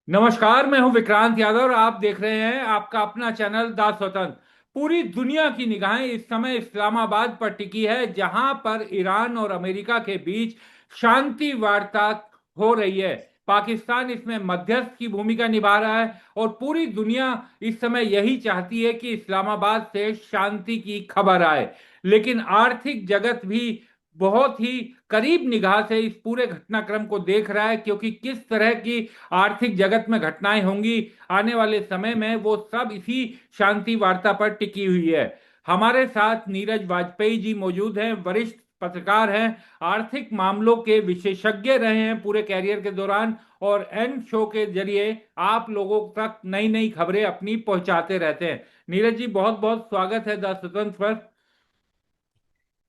नमस्कार। मैं हूं विक्रांत यादव और आप देख रहे हैं आपका अपना चैनल द स्वतंत्र। पूरी दुनिया की निगाहें इस समय इस्लामाबाद पर टिकी है, जहां पर ईरान और अमेरिका के बीच शांति वार्ता हो रही है। पाकिस्तान इसमें मध्यस्थ की भूमिका निभा रहा है और पूरी दुनिया इस समय यही चाहती है कि इस्लामाबाद से शांति की खबर आए। लेकिन आर्थिक जगत भी बहुत ही करीब निगाह से इस पूरे घटनाक्रम को देख रहा है, क्योंकि किस तरह की आर्थिक जगत में घटनाएं होंगी आने वाले समय में, वो सब इसी शांति वार्ता पर टिकी हुई है। हमारे साथ नीरज वाजपेयी जी मौजूद हैं, वरिष्ठ पत्रकार हैं, आर्थिक मामलों के विशेषज्ञ रहे हैं पूरे कैरियर के दौरान और एंड शो के जरिए आप लोगों तक नई नई खबरें अपनी पहुंचाते रहते हैं। नीरज जी, बहुत बहुत स्वागत है द स्वतंत्र पर। जी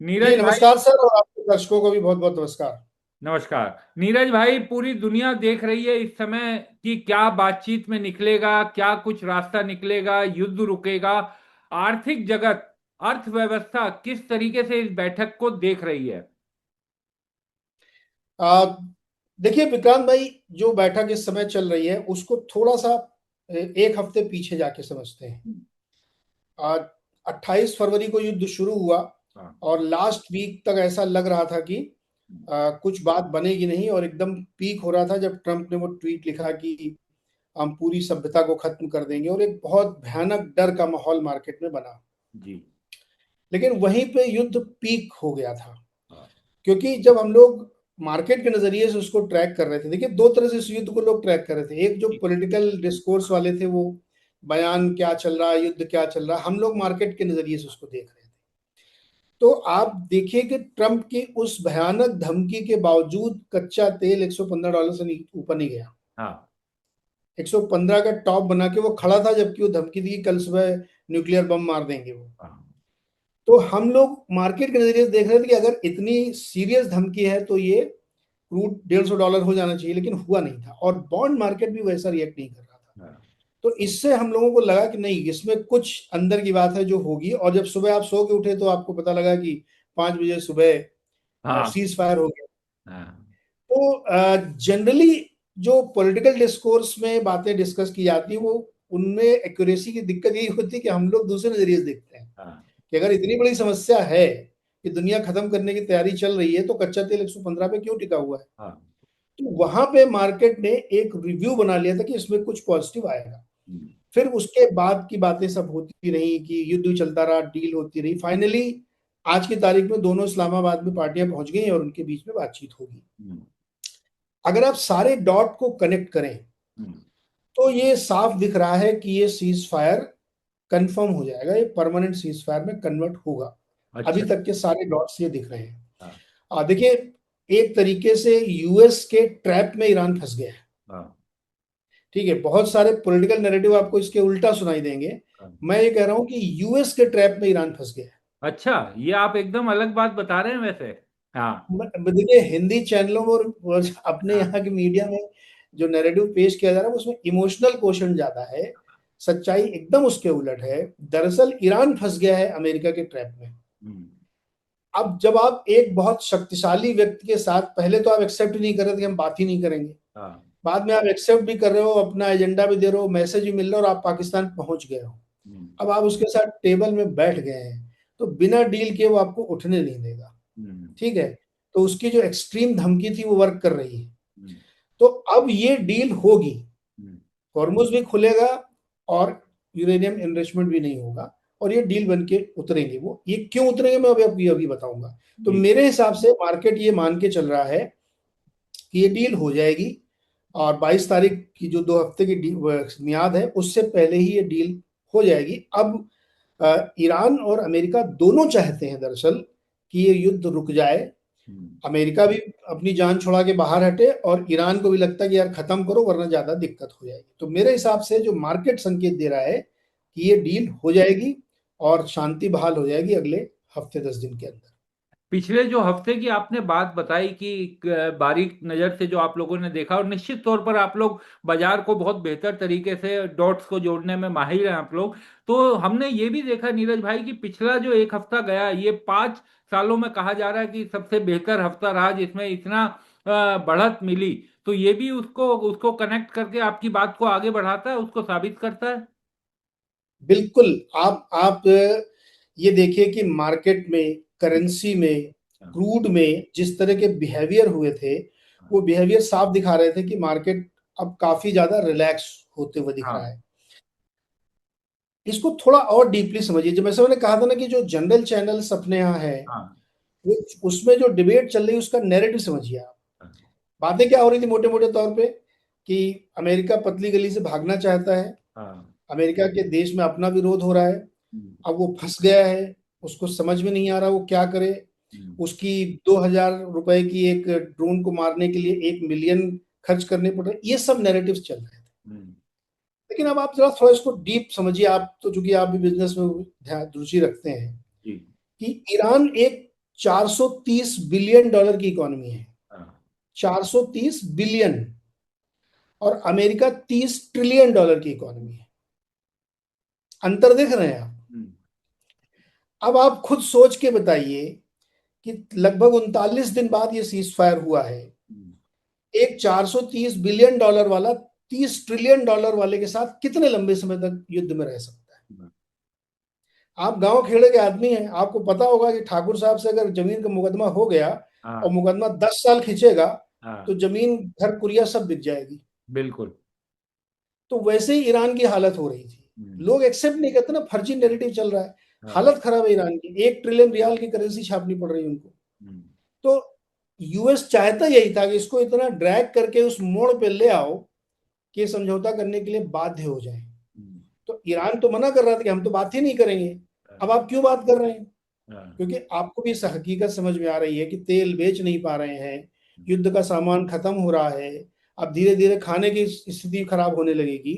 नीरज भाई। नमस्कार सर, और आपके दर्शकों को भी बहुत बहुत नमस्कार। नमस्कार नीरज भाई, पूरी दुनिया देख रही है इस समय कि क्या बातचीत में निकलेगा, क्या कुछ रास्ता निकलेगा, युद्ध रुकेगा। आर्थिक जगत, अर्थव्यवस्था किस तरीके से इस बैठक को देख रही है? आ, देखिए विक्रांत भाई, जो बैठक इस समय चल रही है उसको थोड़ा सा एक हफ्ते पीछे जाके समझते हैं। आज 28 फरवरी को युद्ध शुरू हुआ हाँ। और लास्ट वीक तक ऐसा लग रहा था कि कुछ बात बनेगी नहीं, और एकदम पीक हो रहा था जब ट्रम्प ने वो ट्वीट लिखा कि हम पूरी सभ्यता को खत्म कर देंगे, और एक बहुत भयानक डर का माहौल मार्केट में बना। जी। लेकिन वहीं पे युद्ध पीक हो गया था, हाँ। क्योंकि जब हम लोग मार्केट के नजरिए से उसको ट्रैक कर रहे थे, देखिए दो तरह से इस युद्ध को लोग ट्रैक कर रहे थे। एक जो जी। पॉलिटिकल डिस्कोर्स वाले थे, वो बयान क्या चल रहा है, युद्ध क्या चल रहा है, हम लोग मार्केट के नजरिए से उसको देख रहे थे। तो आप देखिए कि ट्रंप की उस भयानक धमकी के बावजूद कच्चा तेल $115 से ऊपर नहीं गया। हाँ। 115 का टॉप बना के वो खड़ा था, जबकि वो धमकी दी कि कल सुबह न्यूक्लियर बम मार देंगे वो। हाँ। तो हम लोग मार्केट के नजरिए से देख रहे थे कि अगर इतनी सीरियस धमकी है तो ये क्रूड $150 हो जाना चाहिए, लेकिन हुआ नहीं था, और बॉन्ड मार्केट भी वैसा रिएक्ट नहीं कर रहा था। हाँ। तो इससे हम लोगों को लगा कि नहीं, इसमें कुछ अंदर की बात है जो होगी। और जब सुबह आप सो के उठे तो आपको पता लगा कि 5 बजे सुबह हाँ। सीज फायर हो गया। हाँ। तो जनरली जो पॉलिटिकल डिस्कोर्स में बातें डिस्कस की जाती है, वो उनमें एक्यूरेसी की दिक्कत यही होती है कि हम लोग दूसरे नजरिए से देखते हैं हाँ। कि अगर इतनी बड़ी समस्या है कि दुनिया खत्म करने की तैयारी चल रही है, तो कच्चा तेल 115 पे क्यों टिका हुआ है। हाँ। तो वहां पे मार्केट ने एक रिव्यू बना लिया था कि इसमें कुछ पॉजिटिव आएगा। हम्म। फिर उसके बाद की बातें सब होती रही कि युद्ध चलता रहा, डील होती रही। फाइनली आज की तारीख में दोनों इस्लामाबाद में पार्टियां पहुंच गई और उनके बीच में बातचीत होगी। हम्म। अगर आप सारे डॉट को कनेक्ट करें हम्म। तो ये साफ दिख रहा है कि ये सीज फायर कंफर्म हो जाएगा, ये परमानेंट सीज फायर में कन्वर्ट होगा। अभी अच्छा। तक के सारे डॉट्स ये दिख रहे हैं। हाँ। देखिए, एक तरीके से यूएस के ट्रैप में ईरान फंस गया है। हाँ। ठीक है, बहुत सारे पॉलिटिकल नैरेटिव आपको इसके उल्टा सुनाई देंगे। हाँ। मैं ये कह रहा हूं कि यूएस के ट्रैप में ईरान फंस गया है। अच्छा, ये आप एकदम अलग बात बता रहे हैं वैसे। हाँ। देखिए, हिंदी चैनलों में और अपने हाँ। यहाँ की मीडिया में जो नैरेटिव पेश किया जा रहा है उसमें इमोशनल क्वेश्चन ज्यादा है। सच्चाई एकदम उसके उलट है। दरअसल ईरान फंस गया है अमेरिका के ट्रैप में। हम्म। अब जब आप एक बहुत शक्तिशाली व्यक्ति के साथ, पहले तो आप एक्सेप्ट नहीं कर रहे थे कि हम बात ही नहीं करेंगे, हाँ। बाद में आप एक्सेप्ट भी कर रहे हो, अपना एजेंडा भी दे रहे हो, मैसेज भी मिल रहा है, और आप पाकिस्तान पहुंच गए हो। हम्म। अब आप उसके साथ टेबल में बैठ गए हैं, तो बिना डील के वो आपको उठने नहीं देगा। हम्म। ठीक है, तो उसकी जो एक्सट्रीम धमकी थी वो वर्क कर रही है। हम्म। तो अब ये डील होगी, हम्म। हॉर्मुज भी खुलेगा और यूरेनियम एनरिचमेंट भी नहीं होगा, और ये डील बन के उतरेंगे। वो ये क्यों उतरेंगे मैं अभी बताऊंगा। तो जी। मेरे हिसाब से मार्केट ये मान के चल रहा है कि ये डील हो जाएगी, और 22 तारीख की जो 2 हफ्ते की मियाद है उससे पहले ही ये डील हो जाएगी। अब ईरान और अमेरिका दोनों चाहते हैं दरअसल कि ये युद्ध रुक जाए। हम्म। अमेरिका भी अपनी जान छुड़ा के बाहर हटे, और ईरान को भी लगता है कि यार खत्म करो वरना ज्यादा दिक्कत हो जाएगी। तो मेरे हिसाब से जो मार्केट संकेत दे रहा है कि ये डील हो जाएगी और शांति बहाल हो जाएगी अगले हफ्ते 10 दिन के अंदर। पिछले जो हफ्ते की आपने बात बताई कि बारीक नजर से जो आप लोगों ने देखा, और निश्चित तौर पर आप लोग बाजार को बहुत बेहतर तरीके से डॉट्स को जोड़ने में माहिर हैं आप लोग। तो हमने ये भी देखा नीरज भाई कि पिछला जो एक हफ्ता गया, ये 5 सालों में कहा जा रहा है कि सबसे बेहतर हफ्ता रहा, जिसमें इतना बढ़त मिली, तो ये भी उसको उसको कनेक्ट करके आपकी बात को आगे बढ़ाता है, उसको साबित करता है। बिल्कुल। आप ये देखिए कि मार्केट में, करेंसी में, हाँ, क्रूड में जिस तरह के बिहेवियर हुए थे, वो बिहेवियर साफ दिखा रहे थे कि मार्केट अब काफी ज्यादा रिलैक्स होते हुए दिख रहा हाँ, है। इसको थोड़ा और डीपली समझिए। जब वैसे मैंने कहा था ना कि जो जनरल चैनल्स अपने यहाँ है, हाँ, वो उसमें जो डिबेट चल रही है उसका नैरेटिव समझिए आप। हाँ, बातें क्या हो रही थी मोटे मोटे तौर पे, कि अमेरिका पतली गली से भागना चाहता है, हाँ, अमेरिका के देश में अपना विरोध हो रहा है, हम्म, अब वो फंस गया है, उसको समझ में नहीं आ रहा वो क्या करे। हम्म, उसकी 2,000 रुपए की एक ड्रोन को मारने के लिए 1 मिलियन खर्च करने पड़ रहे, ये सब नैरेटिव्स चल रहे थे। हम्म, लेकिन अब आप जरा थोड़ा इसको डीप समझिए। आप तो चूंकि आप भी बिजनेस में ध्यान रुचि रखते हैं, जी, कि ईरान एक 430 बिलियन डॉलर की इकोनॉमी है। हाँ, 430 बिलियन। और अमेरिका 30 ट्रिलियन डॉलर की इकोनॉमी है। अंतर देख रहे हैं आप? हम्म, अब आप खुद सोच के बताइए कि लगभग 39 दिन बाद ये सीज फायर हुआ है। हम्म, एक 430 बिलियन डॉलर वाला 30 ट्रिलियन डॉलर वाले के साथ कितने लंबे समय तक युद्ध में रह सकता है? हम्म, आप गांव खेड़े के आदमी हैं, आपको पता होगा कि ठाकुर साहब से अगर जमीन का मुकदमा हो गया और हाँ, मुकदमा 10 साल खींचेगा, तो हाँ, जमीन घर कुरिया सब बिक जाएगी। बिल्कुल, तो वैसे ही ईरान की हालत हो रही थी। हम्म, लोग एक्सेप्ट नहीं करते ना, फर्जी नैरेटिव चल रहा है। हाँ, हालत खराब है ईरान की, 1 ट्रिलियन रियाल की करेंसी छापनी पड़ रही है उनको। हम्म, तो यूएस चाहता यही था कि इसको इतना ड्रैग करके उस मोड़ पे ले आओ कि ये समझौता करने के लिए बाध्य हो जाए। हम्म, तो ईरान तो मना कर रहा था कि हम तो बात ही नहीं करेंगे। हाँ, अब आप क्यों बात कर रहे हैं? हाँ, क्योंकि आपको भी इस हकीकत समझ में आ रही है कि तेल बेच नहीं पा रहे हैं, युद्ध का सामान खत्म हो रहा है, अब धीरे धीरे खाने की स्थिति खराब होने लगेगी।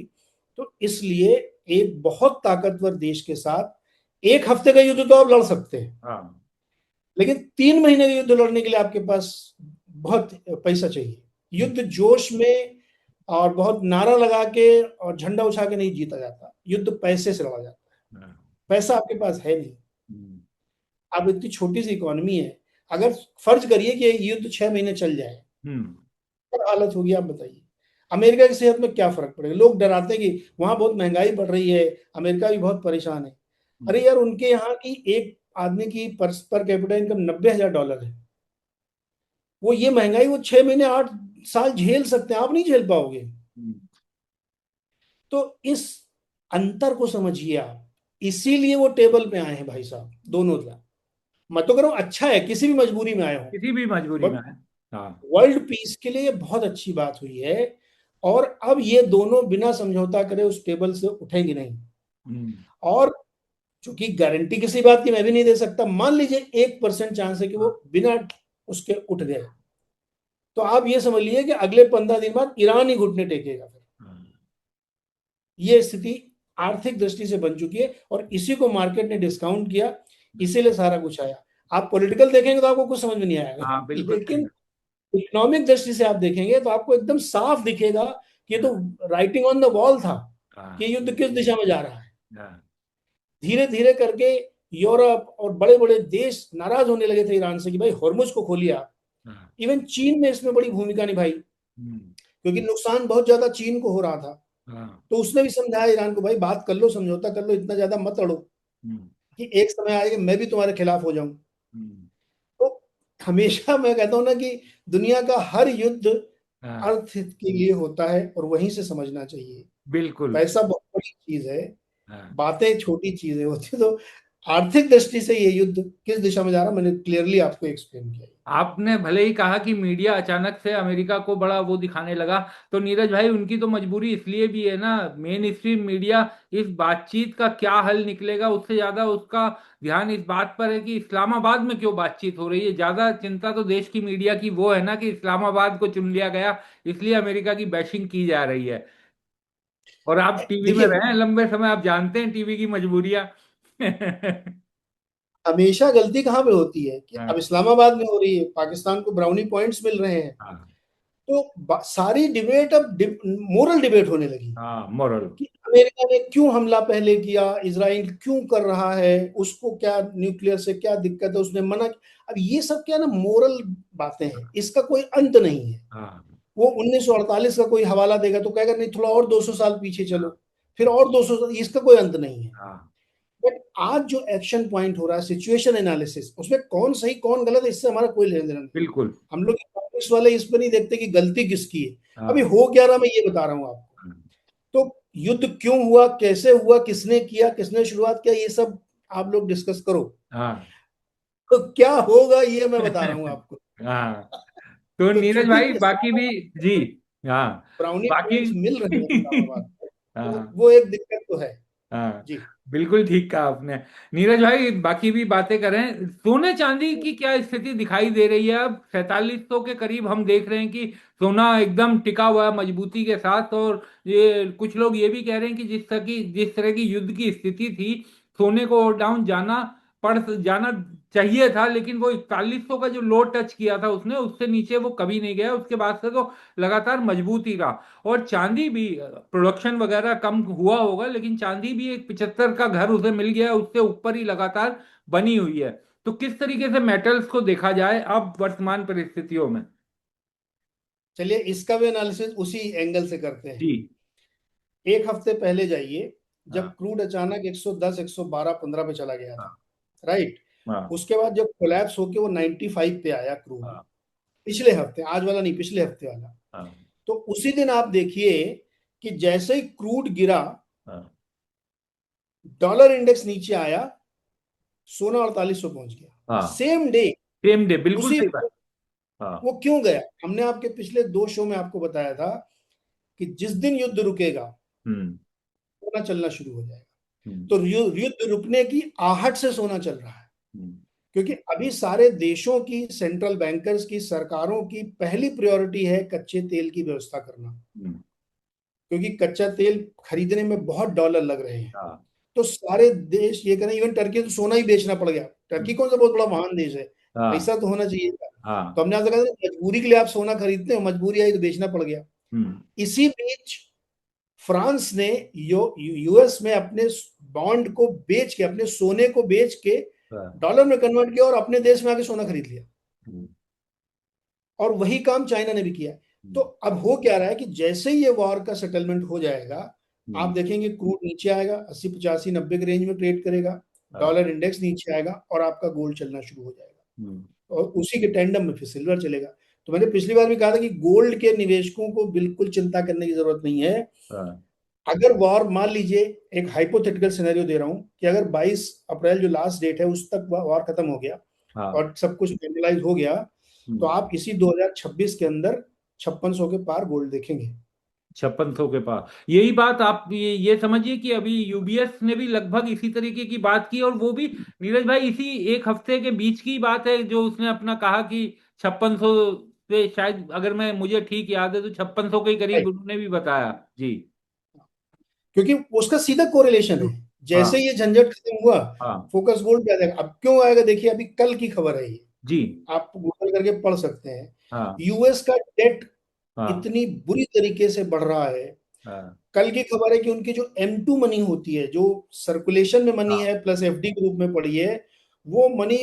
तो इसलिए एक बहुत ताकतवर देश के साथ 1 हफ्ते का युद्ध तो आप लड़ सकते हैं, हाँ, लेकिन 3 महीने का युद्ध लड़ने के लिए आपके पास बहुत पैसा चाहिए। हम्म, युद्ध जोश में और बहुत नारा लगा के और झंडा उछा के नहीं जीता जाता, युद्ध पैसे से लड़ा जाता है। हाँ, पैसा आपके पास है नहीं, हम्म, अब इतनी छोटी सी इकोनॉमी है। अगर फर्ज करिए कि ये युद्ध 6 महीने चल जाए, हम्म, क्या हालत होगी आप बताइए। अमेरिका की सेहत में क्या फर्क पड़ेगा? लोग डराते हैं कि वहां बहुत महंगाई बढ़ रही है, अमेरिका भी बहुत परेशान है। हम्म, अरे यार, उनके यहाँ की एक आदमी की पर कैपिटा इनकम $90,000 है। वो ये महंगाई वो 6 महीने 8 साल झेल सकते हैं, आप नहीं झेल पाओगे। हम्म, तो इस अंतर को समझिए आप। इसीलिए वो टेबल पे आए हैं भाई साहब, दोनों का। मैं तो कह रहा हूं अच्छा है, किसी भी मजबूरी में आए किसी भी मजबूरी हो, में है। हाँ, वर्ल्ड पीस के लिए ये बहुत अच्छी बात हुई है। और अब ये दोनों बिना समझौता करे उस टेबल से उठेंगे नहीं। हम्म, और चूंकि गारंटी किसी बात की मैं भी नहीं दे सकता, मान लीजिए 1% चांस है कि वो हाँ, बिना उसके उठ गए, तो आप ये समझ लीजिए कि अगले 15 दिन बाद ईरान ही घुटने टेकेगा फिर। हाँ, ये स्थिति आर्थिक दृष्टि से बन चुकी है, और इसी को मार्केट ने डिस्काउंट किया, इसीलिए सारा कुछ आया। आप पॉलिटिकल देखेंगे तो आपको कुछ समझ में नहीं आएगा, हाँ, बिल्कुल सही लेकिन है। इकोनॉमिक दृष्टि से आप देखेंगे तो आपको एकदम साफ दिखेगा कि ये तो हाँ, राइटिंग ऑन द वॉल था कि हाँ, ये युद्ध किस दिशा में जा रहा है। हाँ, धीरे धीरे करके यूरोप और बड़े बड़े देश नाराज होने लगे थे ईरान से कि भाई हॉर्मुज को खोलिए आप। हाँ, इवन चीन ने इसमें बड़ी भूमिका निभाई, हम्म, क्योंकि नुकसान बहुत ज्यादा चीन को हो रहा था। हाँ, तो उसने भी समझाया ईरान को, भाई बात कर लो, समझौता कर लो, इतना ज्यादा मत अड़ो, हम्म, कि एक समय आएगा मैं भी तुम्हारे खिलाफ हो जाऊं। हम्म, तो हमेशा मैं कहता हूं ना कि दुनिया का हर युद्ध हाँ, अर्थ हित के लिए होता है, और वहीं से समझना चाहिए। बिल्कुल, पैसा बहुत बड़ी चीज है, हाँ। बातें छोटी चीजें होती। तो आर्थिक दृष्टि से ये युद्ध किस दिशा में जा रहा है, मैंने क्लियरली आपको एक्सप्लेन किया। आपने भले ही कहा कि मीडिया अचानक से अमेरिका को बड़ा वो दिखाने लगा, तो नीरज भाई उनकी तो मजबूरी इसलिए भी है ना। मेन स्ट्रीम मीडिया इस बातचीत का क्या हल निकलेगा उससे ज्यादा उसका ध्यान इस बात पर है कि इस्लामाबाद में क्यों बातचीत हो रही है। ज्यादा चिंता तो देश की मीडिया की वो है ना कि इस्लामाबाद को चुन लिया गया, इसलिए अमेरिका की बैशिंग की जा रही है। और आप टीवी में देखिए, रहे हैं लंबे समय, आप जानते हैं टीवी की मजबूरियां। हमेशा गलती कहाँ पे होती है कि अब हाँ, इस्लामाबाद में हो रही है, पाकिस्तान को ब्राउनी पॉइंट्स मिल रहे हैं। हाँ, तो सारी डिबेट अब मोरल डिबेट होने लगी हाँ, मोरल। कि अमेरिका ने क्यों हमला पहले किया, इसराइल क्यों कर रहा है, उसको क्या न्यूक्लियर से क्या दिक्कत है, उसने मना अब ये सब क्या ना मोरल बातें हैं, इसका कोई अंत नहीं है। हाँ वो 1948 का कोई हवाला देगा तो कहेगा नहीं थोड़ा और 200 साल पीछे चलो, फिर और 200 साल, इसका कोई अंत नहीं है। हाँ बट आज जो एक्शन पॉइंट हो रहा है सिचुएशन एनालिसिस, उसमें कौन सही कौन गलत है इससे हमारा कोई लेना देना नहीं। बिल्कुल। हम लोग इकोनॉमिक्स वाले इस पर नहीं देखते कि गलती किसकी है। अभी हाँ हो क्या रहा मैं ये बता रहा हूँ आपको। तो युद्ध क्यों हुआ, कैसे हुआ, किसने किया, किसने शुरुआत किया, ये सब आप लोग डिस्कस करो। हाँ तो क्या होगा ये मैं बता रहा हूँ आपको। हाँ। तो तो नीरज चूंकि भाई बाकी भी, जी, हाँ, ब्राउनी बाकी पॉइंट्स मिल रहे हैं इस्लामाबाद को, तो हाँ वो एक दिक्कत तो है। हाँ, जी। बिल्कुल ठीक कहा आपने। नीरज भाई बाकी भी बातें करें, सोने चांदी की क्या स्थिति दिखाई दे रही है? अब 4700 के करीब हम देख रहे हैं कि सोना एकदम टिका हुआ है मजबूती के साथ। और ये कुछ लोग ये भी कह रहे हैं कि जिस तरह की युद्ध की स्थिति थी, सोने को डाउन पड़ जाना चाहिए था, लेकिन वो 4100 का जो लो टच किया था उसने, उससे नीचे वो कभी नहीं गया। उसके बाद से तो लगातार मजबूत ही रहा। और चांदी भी, प्रोडक्शन वगैरह कम हुआ होगा, लेकिन चांदी भी एक 75 का घर उसे मिल गया, उससे ऊपर ही लगातार बनी हुई है। तो किस तरीके से मेटल्स को देखा जाए अब वर्तमान परिस्थितियों में? चलिए इसका भी एनालिसिस उसी एंगल से करते हैं। जी। एक हफ्ते पहले जाइए, जब हाँ क्रूड अचानक 110 112 15 पे चला गया हाँ था, राइट। हाँ उसके बाद जब कोलैप्स होके वो 95 पे आया क्रूड, हाँ पिछले हफ्ते, आज वाला नहीं पिछले हफ्ते वाला। हाँ तो उसी दिन आप देखिए कि जैसे ही क्रूड गिरा, हाँ डॉलर इंडेक्स नीचे आया, सोना 4800 पहुंच गया हाँ। Same day. सेम डे, बिल्कुल उसी सही बात। हाँ। वो क्यों गया, हमने आपके पिछले 2 शो में आपको बताया था कि जिस दिन युद्ध रुकेगा हम्म सोना चलना शुरू हो जाएगा। हम्म तो युद्ध रुकने की आहट से सोना चल रहा है, हम्म क्योंकि अभी सारे देशों की, सेंट्रल बैंकर्स की, सरकारों की पहली प्रायोरिटी है कच्चे तेल की व्यवस्था करना, हम्म, क्योंकि कच्चा तेल खरीदने में बहुत डॉलर लग रहे हैं। हाँ तो सारे देश ये करें, इवन टर्की तो सोना ही बेचना पड़ गया। टर्की हम्म, कौन सा बहुत बड़ा महान देश है, हाँ पैसा तो होना चाहिए था। तो हाँ हमने आपसे कहा था, मजबूरी के लिए आप सोना खरीदते हो, मजबूरी आई तो बेचना पड़ गया। हम्म इसी बीच फ्रांस ने यूएस में अपने बॉन्ड को बेच के, अपने सोने को बेच के हाँ, डॉलर में कन्वर्ट किया और अपने देश में आके सोना खरीद लिया। हम्म, और वही काम चाइना ने भी किया। तो हम्म, अब हो क्या रहा है कि जैसे ही ये वॉर का सेटलमेंट हो जाएगा, आप हम्म, देखेंगे क्रूड नीचे आएगा, 80 85 90 के रेंज में ट्रेड करेगा, हाँ, डॉलर इंडेक्स नीचे आएगा और आपका गोल्ड चलना शुरू हो जाएगा। हम्म, और उसी के टेंडम में फिर सिल्वर चलेगा। तो मैंने पिछली बार भी कहा था कि गोल्ड के निवेशकों को बिल्कुल चिंता करने की जरूरत नहीं है। हाँ, अगर वॉर, मान लीजिए, एक हाइपोथेटिकल सिनेरियो दे रहा हूं कि अगर 22 अप्रैल जो लास्ट डेट है उस तक वॉर खत्म हो गया हाँ, और सब कुछ फाइनलाइज हो गया, तो हम्म। आप इसी 2026 के अंदर 5600 के पार गोल्ड देखेंगे। 5600 के पास, यही बात आप ये समझिए कि अभी यूबीएस ने भी लगभग इसी तरीके की बात की। और वो भी नीरज भाई इसी एक हफ्ते के बीच की बात है जो उसने अपना कहा कि 5600 से शायद, अगर मैं मुझे ठीक याद है तो 5600 के करीब राइट, उन्होंने भी बताया। जी। क्योंकि उसका सीधा कोरिलेशन है। जैसे हाँ ये झंझट खत्म हुआ, हाँ। फोकस गोल्ड पे आ जाएगा। अब क्यों आएगा देखिए, अभी कल की खबर है ये, जी। आप गूगल करके पढ़ सकते हैं। हाँ यूएस का डेट हाँ इतनी बुरी तरीके से बढ़ रहा है। हाँ कल की खबर है कि उनकी जो M2 मनी होती है, जो सर्कुलेशन में मनी हाँ है प्लस एफडी के रूप में पड़ी है, वो मनी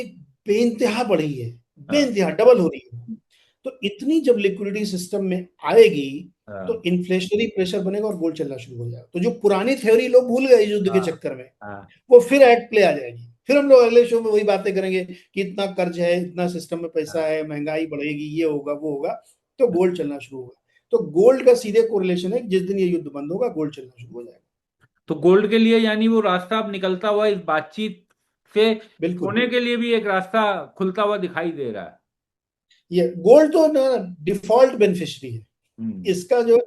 बेइंतहा बढ़ी है, हाँ बेइंतहा डबल हो रही है। तो इतनी जब लिक्विडिटी सिस्टम में आएगी, तो हाँ इन्फ्लेशनरी प्रेशर बनेगा और गोल्ड चलना शुरू हो जाएगा। तो जो पुरानी थ्योरी लोग भूल गए युद्ध के हाँ चक्कर में, हाँ वो फिर एट प्ले आ जाएगी। फिर हम लोग अगले शो में वही बातें करेंगे कि इतना कर्ज है, इतना सिस्टम में पैसा हाँ। है, महंगाई बढ़ेगी, ये होगा वो होगा, तो गोल्ड चलना शुरू होगा। तो गोल्ड का सीधे कोरिलेशन है कि जिस दिन ये युद्ध बंद होगा गोल्ड चलना शुरू हो जाएगा। तो गोल्ड के लिए यानी वो रास्ता अब निकलता हुआ इस बातचीत से बिल्कुल। सोने के लिए भी एक रास्ता खुलता हुआ दिखाई दे रहा है। ये गोल्ड तो ना डिफॉल्ट बेनिफिशियरी है, हम्म इसका जो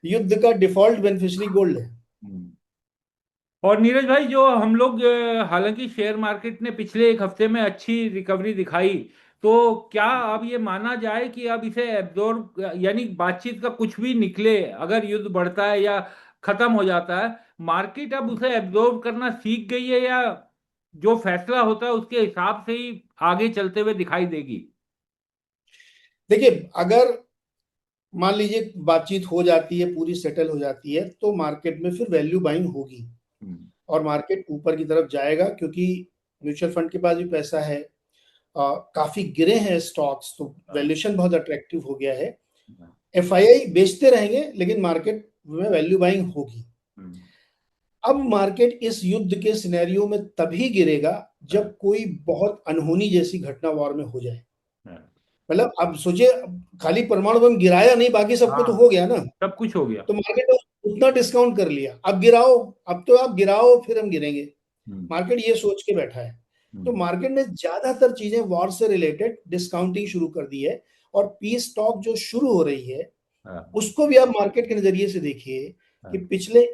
युद्ध का डिफॉल्ट बेनिफिशियरी गोल्ड है। हम्म। और नीरज भाई जो हम लोग, हालांकि शेयर मार्केट ने पिछले एक हफ्ते में अच्छी रिकवरी दिखाई, तो क्या अब ये माना जाए कि अब इसे एब्जॉर्ब, यानी बातचीत का कुछ भी निकले, अगर युद्ध बढ़ता है या खत्म हो जाता है, मार्केट अब उसे एब्जॉर्ब करना सीख गई है, या जो फैसला होता है उसके हिसाब से ही आगे चलते हुए दिखाई देगी? देखिए, अगर मान लीजिए बातचीत हो जाती है, पूरी सेटल हो जाती है, तो मार्केट में फिर वैल्यू बाइंग होगी हम्म, और मार्केट ऊपर की तरफ जाएगा, क्योंकि म्यूचुअल फंड के पास भी पैसा है। काफी गिरे हैं स्टॉक्स, तो हाँ, वैल्यूएशन बहुत अट्रैक्टिव हो गया है। हाँ, एफआईआई बेचते रहेंगे, लेकिन मार्केट में वैल्यू बाइंग होगी। हम्म, अब मार्केट इस युद्ध के सिनेरियो में तभी गिरेगा हाँ, जब कोई बहुत अनहोनी जैसी घटना वॉर में हो जाए। हाँ, मतलब अब सोचिए, खाली परमाणु बम गिराया नहीं, बाकी सबको तो हाँ, हो गया ना। सब कुछ हो गया। तो मार्केट ने उतना डिस्काउंट कर लिया, अब गिराओ, अब तो आप गिराओ फिर हम गिरेंगे। हम्म, मार्केट ये सोच के बैठा है। तो हम्म, मार्केट ने ज्यादातर चीजें वॉर से रिलेटेड डिस्काउंटिंग शुरू कर दी है। और पीस टॉक जो शुरू हो रही है, हाँ, उसको भी आप मार्केट के नजरिए से देखिए कि हाँ, पिछले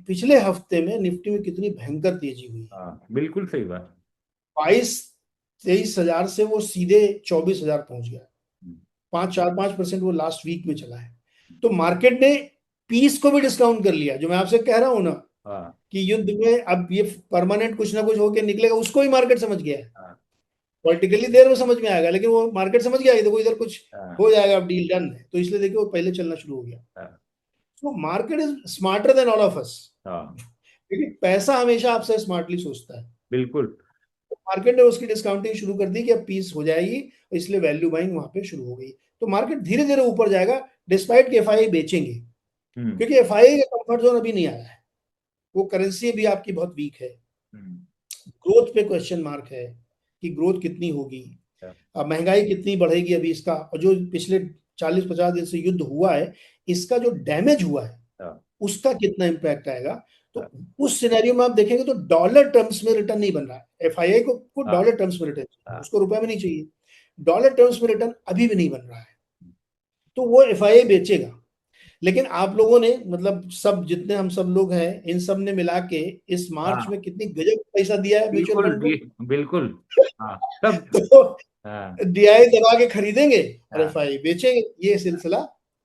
पिछले हफ्ते में निफ्टी में कितनी भयंकर तेजी हुई है। हाँ, बिल्कुल सही बात। 22-23 हजार से वो सीधे 24 हजार पहुंच गया। हम्म, 5-4-5% वो लास्ट वीक में चला है। तो मार्केट ने पीस को भी डिस्काउंट कर लिया, जो मैं आपसे कह रहा हूं ना हाँ, कि युद्ध में अब ये परमानेंट कुछ ना कुछ होके निकलेगा, उसको भी मार्केट समझ गया है। हाँ, पॉलिटिकली देर में समझ में आएगा, लेकिन वो मार्केट समझ गया, ये देखो इधर कुछ हाँ, हो जाएगा, अब डील डन है, तो इसलिए देखिए वो पहले चलना शुरू हो गया। हाँ, तो market is smarter than all of us, हाँ, क्योंकि पैसा हमेशा आपसे स्मार्टली सोचता है। बिल्कुल। तो मार्केट ने उसकी डिस्काउंटिंग शुरू कर दी कि अब पीस हो जाएगी, इसलिए वैल्यू बाइंग वहां पे शुरू हो गई। तो मार्केट धीरे धीरे ऊपर जाएगा, डिस्पाइट के एफआईआई बेचेंगे, हम्म, क्योंकि एफआईआई का कंफर्ट जोन अभी नहीं आया है। वो करेंसी भी आपकी बहुत वीक है। हम्म, ग्रोथ पे क्वेश्चन मार्क है कि ग्रोथ कितनी होगी। हाँ, अब महंगाई कितनी बढ़ेगी अभी इसका, और जो पिछले 40-50 दिन से युद्ध हुआ है, इसका जो डैमेज हुआ है हाँ, उसका कितना इम्पैक्ट आएगा। तो हाँ, उस सिनेरियो में आप देखेंगे तो डॉलर टर्म्स में रिटर्न नहीं बन रहा है। एफआईआई को हाँ, डॉलर टर्म्स में रिटर्न चाहिए, हाँ, उसको रुपए में नहीं चाहिए। डॉलर टर्म्स में रिटर्न अभी भी नहीं बन रहा है। तो वो एफआईआई बेचेगा। लेकिन आप लोगों ने, मतलब सब जितने हम सब लोग हैं, इन सब ने मिला के इस मार्च हाँ, में कितनी गजब पैसा दिया है म्यूचुअल बिल्कुल फंड को। बिल्कुल। हाँ, सब। तो हाँ, डीआई दबा के खरीदेंगे और हाँ, एफआई बेचेंगे, ये सिलसिला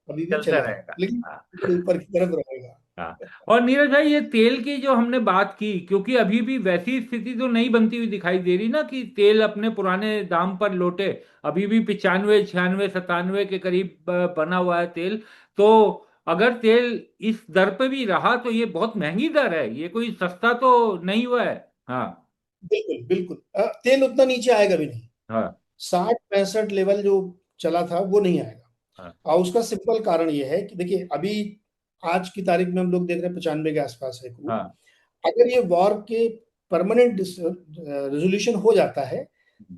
अभी भी चलता चलेगा, रहेगा। लेकिन हाँ, ऊपर की तरफ रहेगा। हाँ। और नीरज भाई, ये तेल की जो हमने बात की, क्योंकि अभी भी वैसी स्थिति तो नहीं बनती हुई दिखाई दे रही ना कि तेल अपने पुराने दाम पर लौटे। अभी भी 95 96 97 के करीब बना हुआ है तेल। तो अगर तेल इस दर पे भी रहा तो ये बहुत महंगी दर है, ये कोई सस्ता तो नहीं हुआ है। हाँ, बिल्कुल बिल्कुल, तेल उतना नीचे आएगा भी नहीं। हाँ, 60-65 लेवल जो चला था वो नहीं आएगा। हाँ, और उसका सिंपल कारण ये है कि देखिए अभी आज की तारीख में हम लोग देख रहे हैं 95 के आसपास है क्रूड। हाँ, अगर ये वॉर के परमानेंट रेजोल्यूशन हो जाता है,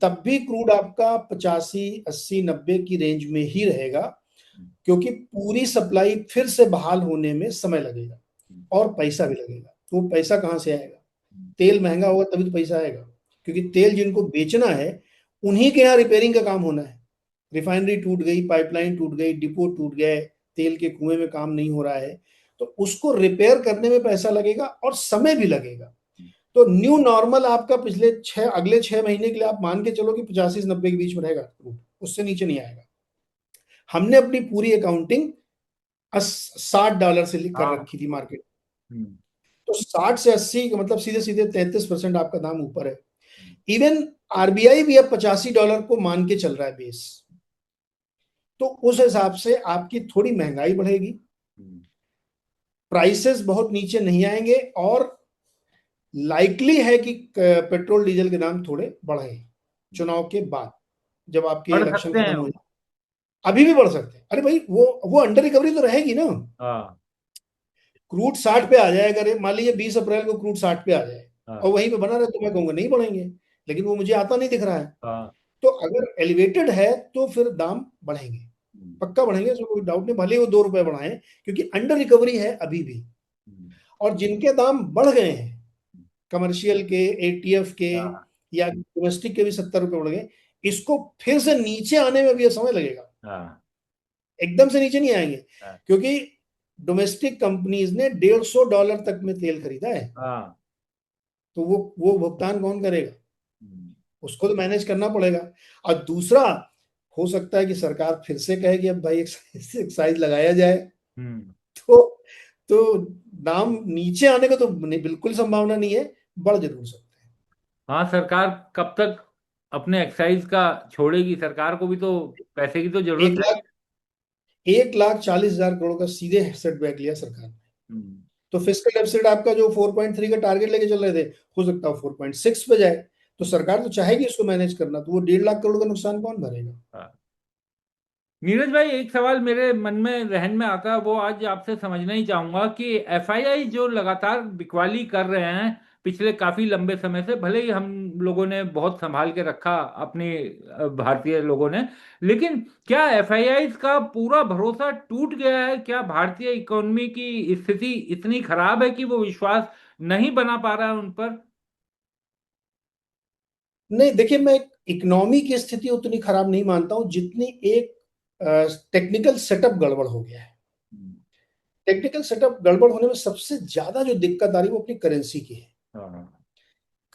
तब भी क्रूड आपका 85-80-90 की रेंज में ही रहेगा, क्योंकि पूरी सप्लाई फिर से बहाल होने में समय लगेगा और पैसा भी लगेगा। तो वो पैसा कहाँ से आएगा? तेल महंगा होगा तभी तो पैसा आएगा, क्योंकि तेल जिनको बेचना है उन्हीं के यहाँ रिपेयरिंग का काम होना है। रिफाइनरी टूट गई, पाइपलाइन टूट गई, डिपो टूट गए, तेल के कुएं में काम नहीं हो रहा है, तो उसको रिपेयर करने में पैसा लगेगा और समय भी लगेगा। तो न्यू नॉर्मल आपका अगले 6 महीने के लिए आप मान के चलो कि 85 से 90 के बीच में रहेगा क्रूड, उससे नीचे नहीं आएगा। हमने अपनी पूरी अकाउंटिंग $60 से कर हाँ, रखी थी मार्केट। हम्म, तो 60 से 80 का मतलब सीधे सीधे 33% आपका दाम ऊपर है। इवन आरबीआई भी अब $85 को मान के चल रहा है बेस। तो उस हिसाब से आपकी थोड़ी महंगाई बढ़ेगी, हम्म, प्राइसेस बहुत नीचे नहीं आएंगे, और लाइकली है कि पेट्रोल डीजल के दाम थोड़े बढ़े चुनाव के बाद, जब आपके बढ़ इलेक्शन सकते खत्म हैं हो वो। जाए। अभी भी बढ़ सकते हैं, अरे भाई वो अंडर रिकवरी तो रहेगी ना। हाँ, क्रूड 60 पे आ जाए, अगर मान लीजिए 20 अप्रैल को क्रूड 60 पे आ जाए और हाँ, वहीं पे बना रहे, तो मैं कहूंगा नहीं बढ़ेंगे, लेकिन वो मुझे आता नहीं दिख रहा है। हाँ, तो अगर एलिवेटेड है तो फिर दाम बढ़ेंगे, हम्म, पक्का बढ़ेंगे, इसमें कोई डाउट नहीं, भले ही वो 2 रुपए बढ़ाएं, क्योंकि अंडर रिकवरी है अभी भी। हम्म, और जिनके दाम बढ़ गए हैं, कमर्शियल के, एटीएफ के हाँ, या डोमेस्टिक के भी 70 रुपए बढ़ गए, इसको फिर से नीचे आने में भी ये समय लगेगा। हाँ, एकदम से नीचे नहीं आएंगे, हाँ, क्योंकि डोमेस्टिक कंपनीज ने $150 तक में तेल खरीदा है। हाँ, तो वो भुगतान कौन करेगा? हम्म, उसको तो मैनेज करना पड़ेगा। और दूसरा, हो सकता है कि सरकार फिर से कहे कि अब भाई एक्साइज लगाया जाए। हम्म। तो तो दाम नीचे आने का तो बिल्कुल संभावना नहीं है, बढ़ जरूर सकते हैं। हाँ, सरकार कब तक अपने एक्साइज का छोड़ेगी? सरकार को भी तो पैसे की तो एक जरूरत है। लाख 1,40,000 करोड़ का सीधे सेटबैक लिया सरकार ने। हम्म, तो फिस्कल डेफिसिट आपका जो 4.3 का टारगेट लेके चल रहे थे, हो सकता है 4.6 पे जाए। तो सरकार तो चाहेगी इसको मैनेज करना, तो वो 1.5 लाख करोड़ का नुकसान कौन भरेगा? हाँ। नीरज भाई, एक सवाल मेरे मन में जहन में आता है, वो आज आपसे समझना ही चाहूंगा कि एफआईआई जो लगातार बिकवाली कर रहे हैं पिछले काफी लंबे समय से, भले ही हम लोगों ने बहुत संभाल के रखा अपने भारतीय लोगों ने, लेकिन क्या एफआईआई का पूरा भरोसा टूट गया है? क्या भारतीय इकोनॉमी की स्थिति इतनी खराब है कि वो विश्वास नहीं बना पा रहा है उन पर? नहीं, देखिए, मैं इकोनॉमी की स्थिति उतनी खराब नहीं मानता हूं जितनी एक टेक्निकल सेटअप गड़बड़ हो गया है। टेक्निकल सेटअप गड़बड़ होने में सबसे ज्यादा जो दिक्कत आ रही है वो अपनी करेंसी की है। हाँ।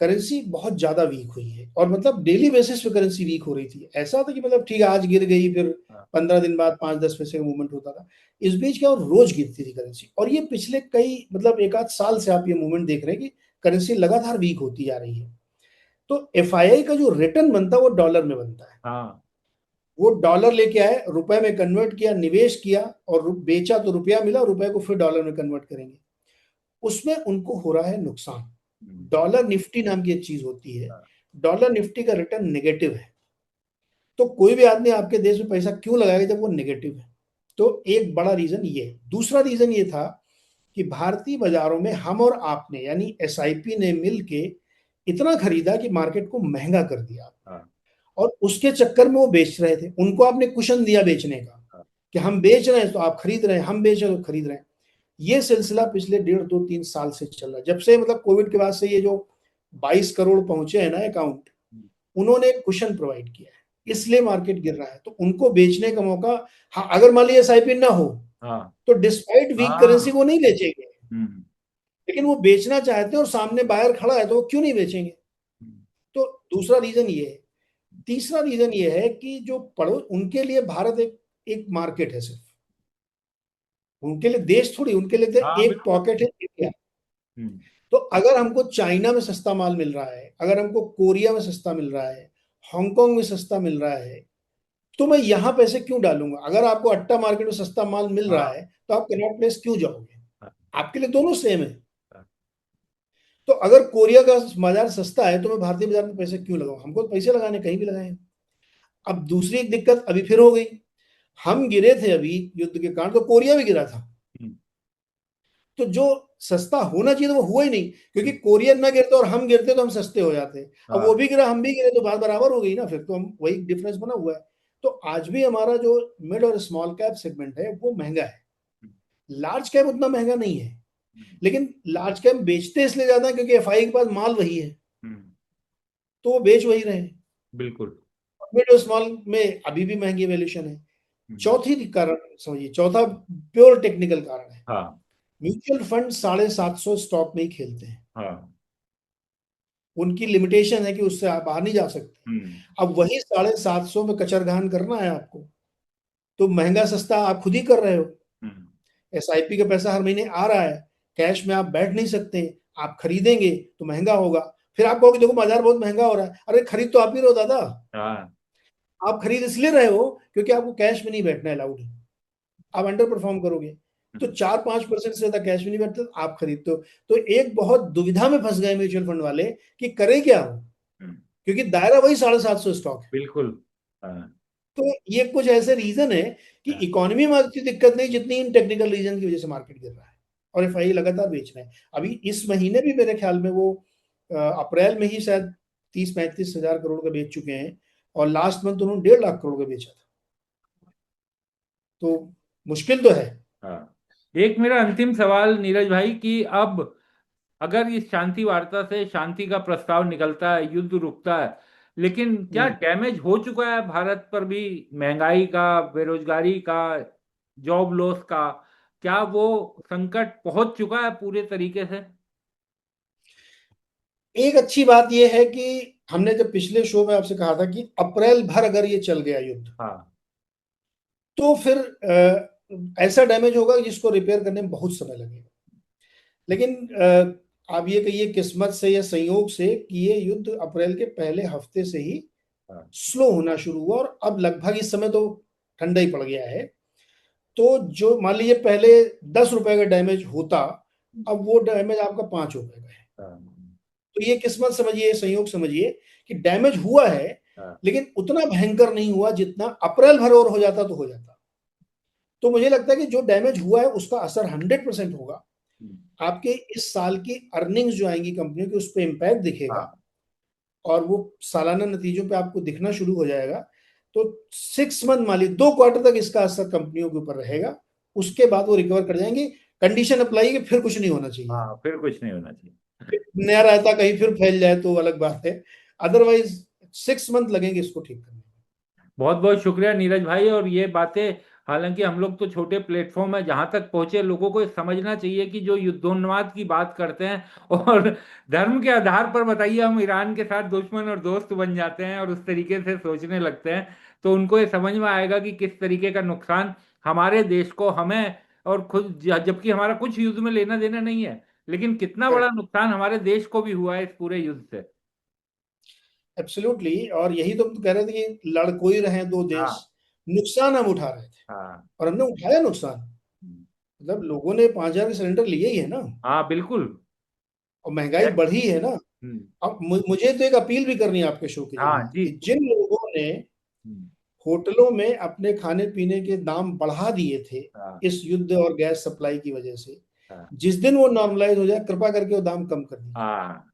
करेंसी बहुत ज्यादा वीक हुई है, और मतलब डेली बेसिस पे करेंसी वीक हो रही थी। ऐसा था कि मतलब ठीक है, आज गिर गई, फिर हाँ। 15 दिन बाद 5-10 पैसे का मूवमेंट होता था। इस बीच क्या, और रोज गिरती थी करेंसी। और ये पिछले कई मतलब एक आध साल से आप ये मूवमेंट देख रहे हैं कि करेंसी लगातार वीक होती जा रही है। तो एफआईआई का जो रिटर्न बनता है वो डॉलर में बनता है। हाँ। वो डॉलर लेके आए, रुपए में कन्वर्ट किया, निवेश किया, और बेचा तो रुपया मिला, रुपए को फिर डॉलर में कन्वर्ट करेंगे। उसमें उनको हो रहा है नुकसान। हम्म, डॉलर निफ्टी नाम की एक चीज होती है, हाँ। डॉलर निफ्टी का रिटर्न नेगेटिव है। तो कोई भी आदमी आपके देश में पैसा क्यों लगाएगा जब वो नेगेटिव है? तो एक बड़ा रीजन ये है। दूसरा रीजन ये था कि भारतीय बाजारों में हम और आपने, यानी एसआईपी ने मिलके इतना खरीदा कि मार्केट को महंगा कर दिया। हाँ। और उसके चक्कर में वो बेच रहे थे, उनको आपने कुशन दिया बेचने का, हाँ। कि हम बेच रहे हैं तो आप खरीद रहे हैं, हम बेच रहे हैं तो खरीद रहे हैं। ये सिलसिला पिछले 1.5-2-3 साल से चल रहा है, जब से मतलब कोविड के बाद से ये जो 22 करोड़ पहुंचे हैं ना अकाउंट, हम्म, उन्होंने एक कुशन प्रोवाइड किया है, इसलिए मार्केट गिर रहा है। तो उनको बेचने का मौका, हाँ, अगर मान लीजिए एसआईपी ना हो हाँ। तो डिस्पाइट वीक करेंसी हाँ। वो नहीं बेचेंगे। हम्म। लेकिन वो बेचना चाहते हैं और सामने बायर खड़ा है तो वो क्यों नहीं बेचेंगे? हम्म, तो दूसरा रीजन ये है। तीसरा रीजन ये है कि जो पड़ोस, उनके लिए भारत एक एक मार्केट है सिर्फ। उनके लिए देश थोड़ी, उनके लिए तो हाँ, एक बिल्कुल। पॉकेट है इंडिया। हम्म। तो अगर हमको चाइना में सस्ता माल मिल रहा है, अगर हमको कोरिया में सस्ता मिल रहा है, हांगकांग में सस्ता मिल रहा है, तो मैं यहाँ पैसे क्यों डालूंगा? अगर आपको अट्टा मार्केट में सस्ता माल मिल रहा हाँ। है तो आप कनॉट प्लेस क्यों जाओगे? हाँ। आपके लिए दोनों सेम है। हाँ। तो अगर कोरिया का बाजार सस्ता है तो मैं भारतीय बाजार में पैसे क्यों लगाऊं? हमको पैसे लगाने कहीं भी लगाए। अब दूसरी एक दिक्कत अभी फिर हो गई। हम गिरे थे अभी युद्ध के कारण, तो कोरिया भी गिरा था। हम्म, तो जो सस्ता होना चाहिए था वो हुआ ही नहीं, क्योंकि हम्म, कोरियन ना गिरते और हम गिरते तो हम सस्ते हो जाते। अब वो हाँ। भी गिरा, हम भी गिरे, तो बात बराबर हो गई ना, फिर तो हम वही डिफरेंस बना हुआ है। तो आज भी हमारा जो मिड और स्मॉल कैप सेगमेंट है वो महंगा है। हम्म, लार्ज कैप उतना महंगा नहीं है। हम्म, लेकिन लार्ज कैप बेचते इसलिए ज्यादा है क्योंकि एफआई के पास माल वही है, हम्म, तो वो बेच वही रहे हैं। बिल्कुल। मिड और स्मॉल में अभी भी महंगी वैल्यूएशन है। हम्म, चौथी कारण समझिए, चौथा प्योर टेक्निकल कारण है। हाँ। म्यूचुअल फंड 750 स्टॉक में ही खेलते हैं। हाँ। उनकी लिमिटेशन है कि उससे आप बाहर नहीं जा सकते। हम्म, अब वही 750 में कचरघान करना है आपको, तो महंगा सस्ता आप खुद ही कर रहे हो। हम्म, एसआईपी का पैसा हर महीने आ रहा है, कैश में आप बैठ नहीं सकते, आप खरीदेंगे तो महंगा होगा। फिर आप कहोगे देखो बाजार बहुत महंगा हो रहा है, अरे खरीद तो आप ही रहो दादा। हाँ। आप खरीद इसलिए रहे हो क्योंकि आपको कैश में नहीं बैठना है, अलाउड है। आप अंडर परफॉर्म करोगे। तो हम्म, 4-5% से ज्यादा कैश में नहीं बैठते तो आप खरीदते हो। तो एक बहुत दुविधा में फंस गए म्यूचुअल फंड वाले कि करे क्या हो, हम्म, क्योंकि दायरा वही 750 स्टॉक है। बिल्कुल। हाँ। तो ये कुछ ऐसे रीजन है कि हाँ। इकोनॉमी में इतनी दिक्कत नहीं जितनी इन टेक्निकल रीजन की वजह से मार्केट गिर रहा है। और एफआई लगातार बेच रहे हैं। अभी इस महीने भी मेरे ख्याल में वो अप्रैल में ही शायद 30-35 हजार करोड़ का बेच चुके हैं, और लास्ट मंथ उन्होंने 1.5 लाख करोड़ का बेचा था। तो मुश्किल तो है। हाँ। एक मेरा अंतिम सवाल नीरज भाई, कि अब अगर इस शांति वार्ता से शांति का प्रस्ताव निकलता है, युद्ध रुकता है, लेकिन क्या हम्म। डैमेज हो चुका है भारत पर भी? महंगाई का, बेरोजगारी का, जॉब लॉस का, क्या वो संकट पहुंच चुका है पूरे तरीके से? एक अच्छी बात यह है कि हमने जब पिछले शो में आपसे कहा था कि अप्रैल भर अगर ये चल गया युद्ध, हाँ। तो फिर ऐसा डैमेज होगा जिसको रिपेयर करने में बहुत समय लगेगा। लेकिन आप ये कहिए किस्मत से या संयोग से कि ये युद्ध अप्रैल के पहले हफ्ते से ही हाँ। स्लो होना शुरू हुआ, और अब लगभग इस समय तो ठंडा ही पड़ गया है। तो जो मान लीजिए पहले 10 रुपए का डैमेज होता, अब वो डैमेज आपका 5 रुपए का है। हाँ, तो ये किस्मत समझिए, संयोग समझिए कि डैमेज हुआ है, हाँ, लेकिन उतना भयंकर नहीं हुआ जितना अप्रैल भर और हो जाता तो हो जाता। तो मुझे लगता है कि जो डैमेज हुआ है उसका असर 100% होगा। हम्म, आपके इस साल की अर्निंग्स जो आएंगी कंपनियों की, उस पर इम्पैक्ट दिखेगा, हाँ, और वो सालाना नतीजों पे आपको दिखना शुरू हो जाएगा। तो 6 मंथ मान लीजिए 2 क्वार्टर तक इसका असर कंपनियों के ऊपर रहेगा। उसके बाद वो रिकवर कर जाएंगे। कंडीशन अप्लाई है कि फिर कुछ नहीं होना चाहिए। हाँ, फिर कुछ नहीं होना चाहिए। नया रायता कहीं फिर फैल जाए तो अलग बात है। अदरवाइज 6 मंथ लगेंगे इसको ठीक करने में। बहुत बहुत शुक्रिया नीरज भाई। और ये बातें, हालांकि हम लोग तो छोटे प्लेटफॉर्म है, जहां तक पहुंचे लोगों को समझना चाहिए कि जो युद्धोन्माद की बात करते हैं और धर्म के आधार पर बताइए हम ईरान के साथ दुश्मन और दोस्त बन जाते हैं और उस तरीके से सोचने लगते हैं, तो उनको ये समझ में आएगा कि किस तरीके का नुकसान हमारे देश को, हमें और खुद, जबकि हमारा कुछ युद्ध में लेना देना नहीं है, लेकिन कितना बड़ा करेक्ट। नुकसान हमारे देश को भी हुआ है इस पूरे युद्ध से। एब्सोल्युटली। और यही तो कह रहे थे कि लड़ कोई रहे दो देश, हाँ, नुकसान हम उठा रहे थे, हाँ, और हमने उठाया नुकसान। मतलब लोगों ने 5,000 के सिलेंडर लिए ही है ना, हाँ, बिल्कुल। और महंगाई बढ़ी है ना। हम्म, अब मुझे तो एक अपील भी करनी है आपके शो के हाँ जरिए जी। कि जिन लोगों ने हम्म, होटलों में अपने खाने पीने के दाम बढ़ा दिए थे हाँ, इस युद्ध और गैस सप्लाई की वजह से, हाँ, जिस दिन वो नॉर्मलाइज हो जाए, कृपा करके वो दाम कम कर दीजिए। हाँ,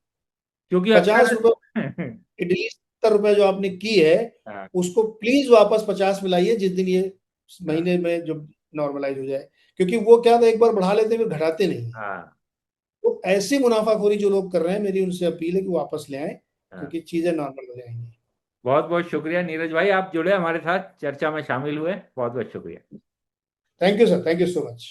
क्योंकि 50 रुपए अक्सर इडली, 70 रुपए जो आपने की है, हाँ, उसको प्लीज वापस 50 में लाइए जिस दिन ये हाँ, महीने में जब नॉर्मलाइज हो जाए। क्योंकि वो क्या था, एक बार बढ़ा लेते हैं फिर घटाते नहीं है। हाँ, तो ऐसी मुनाफाखोरी जो लोग कर रहे हैं, मेरी उनसे अपील है कि वो वापस ले आए, हाँ। क्योंकि चीजें नॉर्मल हो जाएंगी। बहुत बहुत शुक्रिया नीरज भाई, आप जुड़े हमारे साथ, चर्चा में शामिल हुए, बहुत बहुत शुक्रिया। Thank you sir, thank you so much.